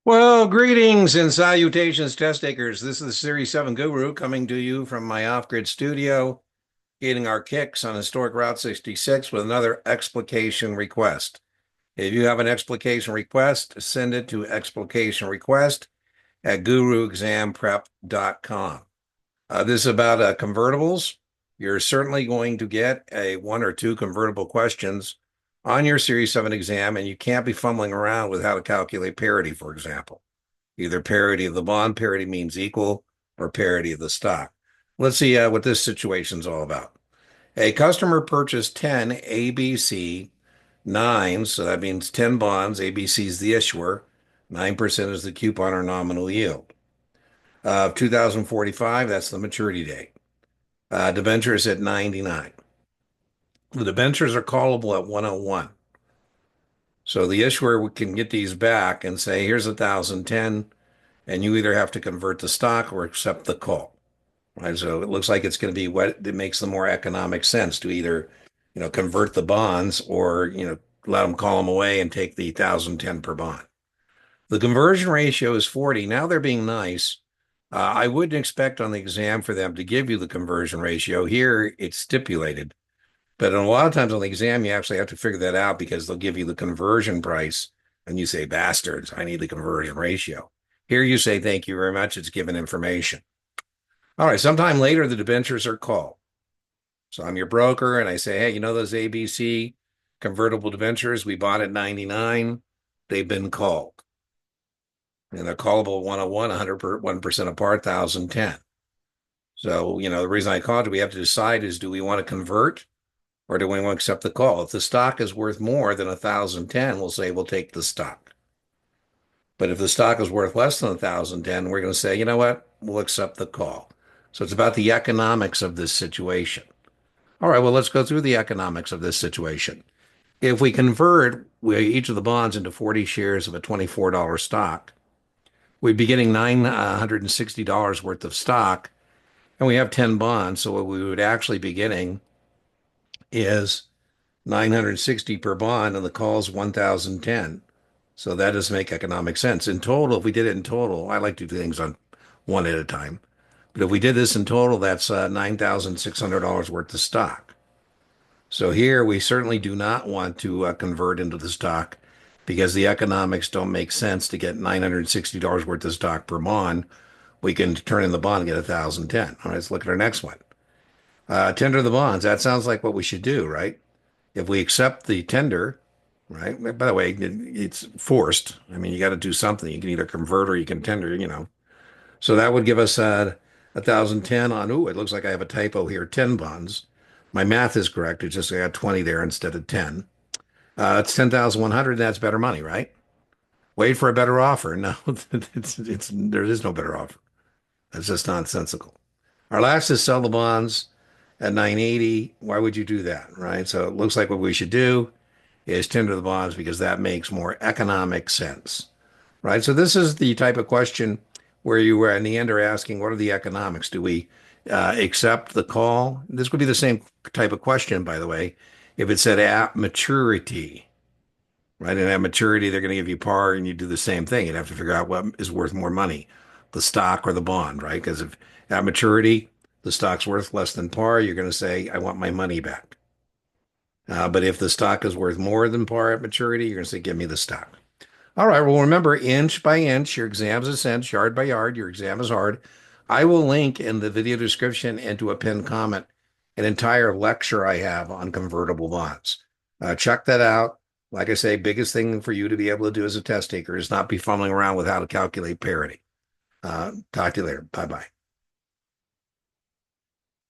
Well, greetings and salutations, test takers. This is the Series 7 Guru coming to you from my off-grid studio, getting our kicks on historic Route 66 with another explication request. If you have an explication request, send it to explicationrequest@guruexamprep.com. This is about convertibles. You're certainly going to get a one or two convertible questions on your Series 7 exam, and you can't be fumbling around with how to calculate parity, for example. Either parity of the bond, parity means equal, or parity of the stock. Let's see what this situation's all about. A customer purchased 10 ABC 9, so that means 10 bonds. ABC is the issuer, 9% is the coupon or nominal yield. 2045, that's the maturity date. Debentures at 99. The debentures are callable at 101. So the issuer can get these back and say, here's 1,010, and you either have to convert the stock or accept the call. Right. So it looks like it's going to be what it makes the more economic sense to either, convert the bonds or, let them call them away and take the 1,010 per bond. The conversion ratio is 40. Now they're being nice. I wouldn't expect on the exam for them to give you the conversion ratio. Here it's stipulated. But a lot of times on the exam, you actually have to figure that out because they'll give you the conversion price and you say, bastards, I need the conversion ratio. Here you say, thank you very much. It's given information. All right. Sometime later, the debentures are called. So I'm your broker and I say, hey, you know those ABC convertible debentures we bought at 99? They've been called. And they're callable 101, 101% apart, 1,010. So, the reason I called we have to decide is do we want to convert or do we want to accept the call? If the stock is worth more than 1,010, we'll say we'll take the stock. But if the stock is worth less than 1,010, we're going to say, you know what? We'll accept the call. So it's about the economics of this situation. All right, well, let's go through the economics of this situation. If we convert each of the bonds into 40 shares of a $24 stock, we'd be getting $960 worth of stock, and we have 10 bonds. So what we would actually be getting is 960 per bond, and the call is 1,010. So that does make economic sense. In total, if we did it in total, I like to do things on one at a time. But if we did this in total, that's $9,600 worth of stock. So here we certainly do not want to convert into the stock because the economics don't make sense to get $960 worth of stock per bond. We can turn in the bond and get 1,010. All right, let's look at our next one. Tender the bonds. That sounds like what we should do, right? If we accept the tender, right? By the way, it's forced. I mean, you got to do something. You can either convert or you can tender. So that would give us 1,010 on, it looks like I have a typo here, 10 bonds. My math is correct. It's just I got 20 there instead of 10. It's 10,100. That's better money, right? Wait for a better offer. No, there is no better offer. That's just nonsensical. Our last is sell the bonds at 980. Why would you do that, right? So it looks like what we should do is tender the bonds because that makes more economic sense, right? So this is the type of question where you were in the end are asking, what are the economics? Do we accept the call? This would be the same type of question, by the way, if it said at maturity, right? And at maturity, they're going to give you par and you do the same thing. You'd have to figure out what is worth more money, the stock or the bond, right? Because if at maturity, the stock's worth less than par, you're going to say, I want my money back. But if the stock is worth more than par at maturity, you're going to say, give me the stock. All right. Well, remember, inch by inch, your exam's a cinch, yard by yard, your exam is hard. I will link in the video description and to a pinned comment an entire lecture I have on convertible bonds. Check that out. Like I say, biggest thing for you to be able to do as a test taker is not be fumbling around with how to calculate parity. Talk to you later. Bye bye.